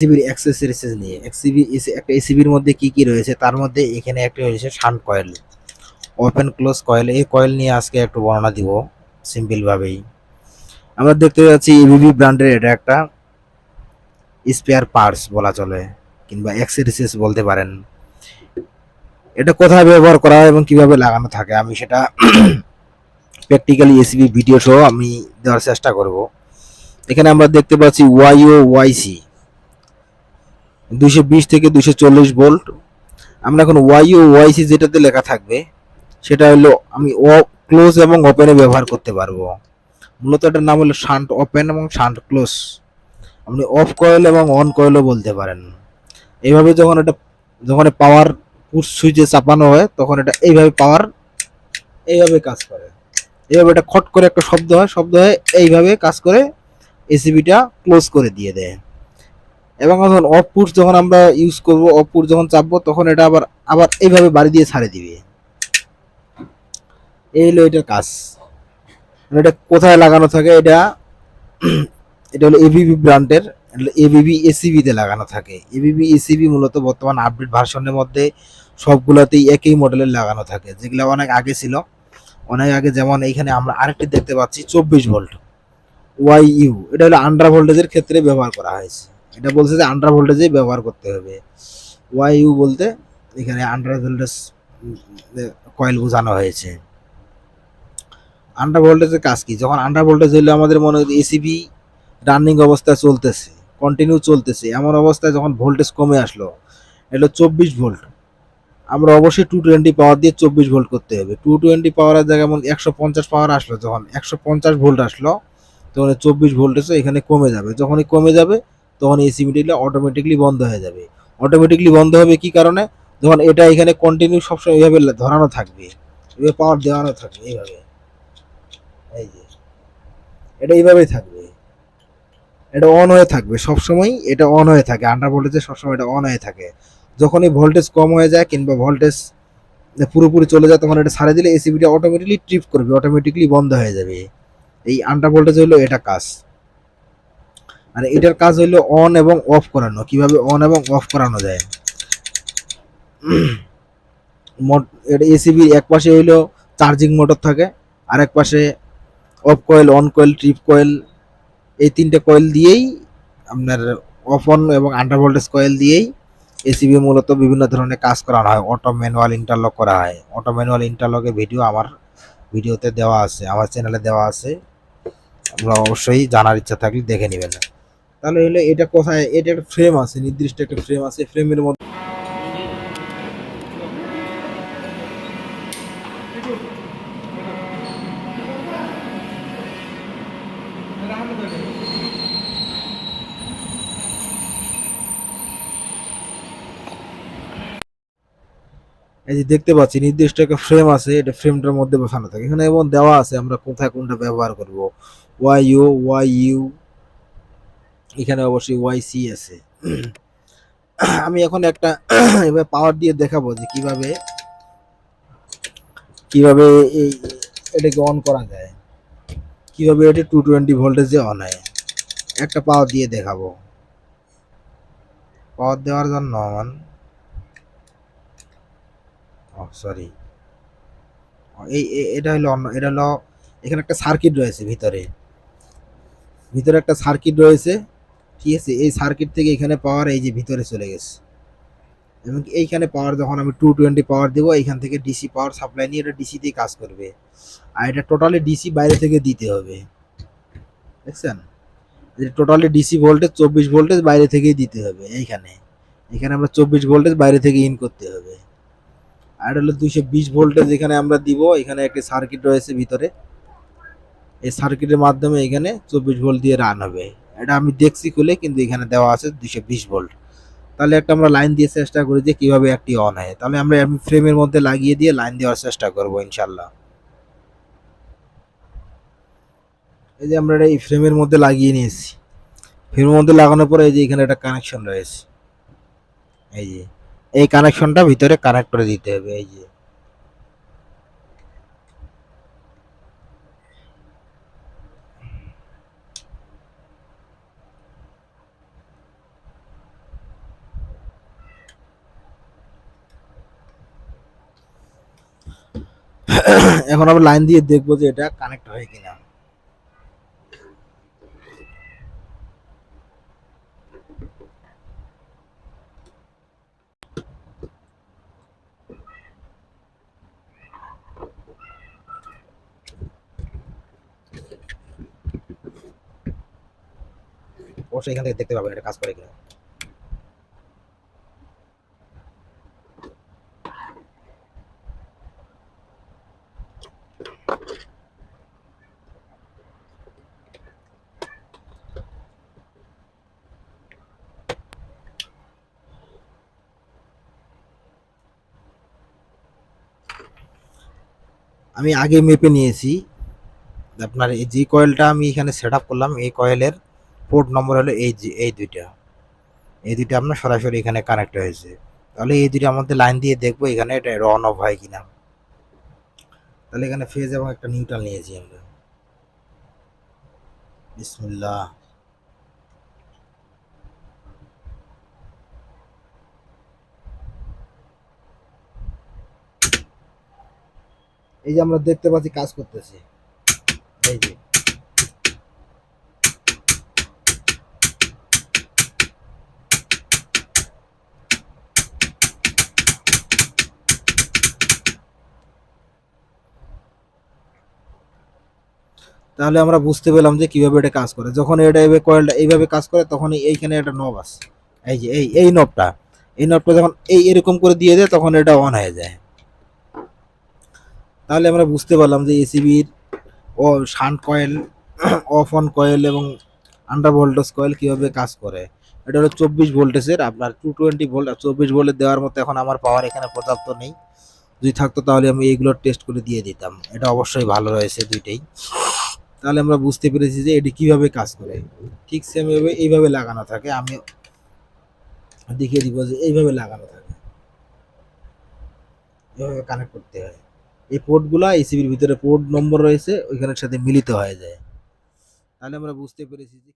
এসিবির accessories নিয়ে একটা এসিবির মধ্যে কি কি রয়েছে তার মধ্যে এখানে একটা রয়েছে shunt coil, open close coil. এই কয়েল নিয়ে আজকে একটু বর্ণনা দিব সিম্পল ভাবেই। আমরা দেখতে পাচ্ছি এবিবি ব্র্যান্ডের এটা একটা স্পেয়ার পার্টস বলা চলে, কিংবা অ্যাক্সেসরিজ বলতে পারেন। এটা কোথায় ব্যবহার করা হয় এবং কিভাবে লাগানো থাকে আমি সেটা প্র্যাকটিক্যালি এসিবি ভিডিও সহ আমি দেওয়ার চেষ্টা করব। এখানে আমরা দেখতে পাচ্ছি ওয়াইও ওয়াইসি 220 থেকে 240 ভোল্ট। আমরা এখন ওয়াই ও ওয়াইসি যেটাতে লেখা থাকবে সেটা হলো আমি ক্লোজ এবং ওপেনে ব্যবহার করতে পারবো। মূলত এটার নাম হলো শান্ট ওপেন এবং শান্ট ক্লোজ। আপনি অফ কয়েল এবং অন কয়েলও বলতে পারেন। এইভাবে যখন পাওয়ার পুশ সুইচে চাপানো হয় তখন এটা এইভাবে এইভাবে কাজ করে। এইভাবে এটা খট করে একটা শব্দ হয় এইভাবে কাজ করে এসিবিটা ক্লোজ করে দিয়ে দেয়। এবং যখন অফ পুশ যখন আমরা ইউজ করব, অফ পুশ যখন চাপবো তখন এটা আবার আবার এইভাবে বাড়ি দিয়ে ছাড়ে দিবে। এই হলো এটার কাজ। এটা কোথায় লাগানো থাকে, এটা হলো এবিবি ব্র্যান্ডের, এবিবি এসিবি তে লাগানো থাকে। এবিবি এসিবি মূলত বর্তমান আপডেট ভার্সনের মধ্যে সবগুলোতেই একই মডেলের লাগানো থাকে, যেগুলো অনেক আগে ছিল। অনেক আগে যেমন এইখানে আমরা আরেকটি দেখতে পাচ্ছি 24 ভোল্ট ওয়াই ইউ, এটা হলো আন্ডার ভোল্টেজের ক্ষেত্রে ব্যবহার করা হয়েছে। এটা বলছে যে আন্ডার ভোল্টেজে ব্যবহার করতে হবে। ওয়াই ইউ বলতে এখানে আন্ডার ভোল্টেজ কয়েল বোঝানো হয়েছে। আন্ডার ভোল্টেজের কাজ কি? যখন আন্ডার ভোল্টেজ হইলে আমাদের মনে হয় এসিবি রানিং অবস্থায় চলতেছে, কন্টিনিউ চলতেছে, এমন অবস্থায় যখন ভোল্টেজ কমে আসলো, এটা 24 ভোল্ট, আমরা অবশ্যই 220 পাওয়ার দিয়ে 24 ভোল্ট করতে হবে। 220 পাওয়ারের জায়গায় যেমন 150 পাওয়ার আসলো, যখন 150 ভোল্ট আসলো তখন 24 ভোল্টেজও এখানে কমে যাবে। যখনই কমে যাবে তখন এসিবিটা অটোমেটিকলি বন্ধ হয়ে যাবে। অটোমেটিকলি বন্ধ হবে কি কারণে? যখন এটা এখানে কন্টিনিউ সবসময় এইভাবে ধরানো থাকবে, এভাবে পাওয়ার দেওয়ানো থাকবে, এইভাবে, এই যে এটা এইভাবেই থাকবে, এটা অন হয়ে থাকবে সবসময়, এটা অন হয়ে থাকে, আন্ডার ভোল্টেজে সবসময় এটা অন হয়ে থাকে। যখনই ভোল্টেজ কম হয়ে যায় কিংবা ভোল্টেজ পুরোপুরি চলে যায় তখন এটা ছাড়ে দিলে এসিবিটা অটোমেটিকলি ট্রিপ করবে, অটোমেটিকলি বন্ধ হয়ে যাবে। এই আন্ডার ভোল্টেজ হলো এটা কাজ। আর এটার কাজ হলো অন এবং অফ করানো। কিভাবে অন এবং অফ করানো যায়? এটা এসিবির এক পাশে হইলো চার্জিং মোটর থাকে, আর এক পাশে of coil, on coil, trip coil, এই তিনটে কয়েল দিয়েই আপনার অফ অন এবং আন্ডার ভোল্টেজ কয়েল দিয়েই এসিবি মূলত বিভিন্ন ধরনের কাজ করানো হয়। অটো ম্যানুয়াল ইন্টারলক করা হয়। অটো ম্যানুয়াল ইন্টারলকের ভিডিও আমার ভিডিওতে দেওয়া আছে, আমার চ্যানেলে দেওয়া আছে, আপনারা অবশ্যই জানার ইচ্ছা থাকলে দেখে নেবেন। তাহলে হলো এটা কোথায়, এটা একটা ফ্রেম আছে, নির্দিষ্ট একটা ফ্রেম আছে, ফ্রেমের মধ্যে এই যে দেখতে পাচ্ছি নির্দিষ্ট একটা ফ্রেম আছে, এটা ফ্রেমটার মধ্যে বসানো থাকে। এখানে এবং দেওয়া আছে আমরা কোথায় কোনটা ব্যবহার করব। ওয়াই ইউ, এখানে অবশ্যই ওয়াই সি আছে। আমি এখন একটা এবার পাওয়ার দিয়ে দেখাবো যে কিভাবে কিভাবে এই এটাকে অন করা যায়, কিভাবে এটা 220 ভোল্টেজে অন হয়। একটা পাওয়ার দিয়ে দেখাবো। পাওয়ার দেওয়ার জন্য সরি, এটা হলো অন্য, এটা হলো এখানে একটা সার্কিট রয়েছে, ভিতরে ভিতরে একটা সার্কিট রয়েছে, ঠিক আছে? এই সার্কিট থেকে এখানে পাওয়ার এই যে ভিতরে চলে গেছে, এবং এইখানে পাওয়ার যখন আমি 220 পাওয়ার দেবো, এইখান থেকে ডিসি পাওয়ার সাপ্লাই নিয়ে এটা ডিসি দিয়ে কাজ করবে। আর এটা টোটালি ডিসি বাইরে থেকে দিতে হবে, দেখছেন? টোটালি ডিসি ভোল্টেজ 24 ভোল্টেজ বাইরে থেকেই দিতে হবে। এইখানে এখানে আমরা 24 ভোল্টেজ বাইরে থেকে ইন করতে হবে। আর হলো 220 ভোল্টেজ এখানে আমরা দিব। এখানে একটা সার্কিট রয়েছে ভিতরে, এই সার্কিটের মাধ্যমে এখানে 24 ভোল্ট দিয়ে রান হবে। এটা আমি দেখছি খুলে, কিন্তু এখানে দেওয়া আছে 220 ভোল্ট। তাহলে একটা আমরা লাইন দিয়ে চেষ্টা করি যে কিভাবে একটি অন হয়। তাহলে আমি ফ্রেমের মধ্যে লাগিয়ে দিয়ে লাইন দেওয়ার চেষ্টা করব ইনশাল্লাহ। এই যে আমরা এই ফ্রেমের মধ্যে লাগিয়ে নিয়েছি। ফ্রেমের মধ্যে লাগানোর পরে এই যে এখানে একটা কানেকশন রয়েছে, এই যে এই কানেকশনটা ভিতরে কানেক্ট করে দিতে হবে। এই যে এখন আমরা লাইন দিয়ে দেখবো যে এটা কানেক্ট হয় কিনা। অবশ্যই এখান থেকে দেখতে পাবেন এটা কাজ করে কিনা। আমি আগে মেপে নিয়েছি। আপনার এই যে কয়েলটা আমি এখানে সেট আপ করলাম, এই কয়েলের পোর্ট নম্বর হলো এই দুইটা আপনার সরাসরি এখানে কানেক্ট হয়েছে। তাহলে এই দুইটা আমাদের লাইন দিয়ে দেখবো এখানে এটা অন অফ হয় কিনা। তাহলে এখানে ফেজ এবং একটা নিউট্রাল নিয়েছি আমরা। বিসমিল্লাহ। এই যে আমরা দেখতে পাচ্ছি কাজ করতেছে। এই যে তাহলে আমরা বুঝতে পেলাম যে কিভাবে এটা কাজ করে। যখন এটা এইভাবে কয়েলটা এইভাবে কাজ করে তখন এইখানে একটা নব আছে। এই যে এই নবটা, এই নবটা যখন এরকম করে দিয়ে দেয় তখন এটা অন হয়ে যায়। তাহলে আমরা বুঝতে পারলাম যে এসিবির ও shunt coil, off on coil এবং আন্ডার ভোল্টেজ কয়েল কিভাবে কাজ করে। এটা হলো 24 ভোল্টেজের, আপনার 220 ভোল্ট আর 24 ভোল্টের দেওয়ার মতো এখন আমার পাওয়ার এখানে পর্যাপ্ত নেই। যদি থাকতো তাহলে আমি এইগুলোর টেস্ট করে দিয়ে দিতাম। এটা অবশ্যই ভালো রয়েছে দুইটাই। তাহলে আমরা বুঝতে পেরেছি যে এটি কিভাবে কাজ করে। ঠিক সেম এইভাবে লাগানো থাকে। আমি দেখিয়ে দিব যে এইভাবে লাগানো থাকে, এইভাবে কানেক্ট করতে হয়। এই পোর্টগুলা এসিবির ভিতরে পোর্ট নম্বর রয়েছে ওইখানের সাথে মিলিত হয়ে যায়। তাহলে আমরা বুঝতে পেরেছি যে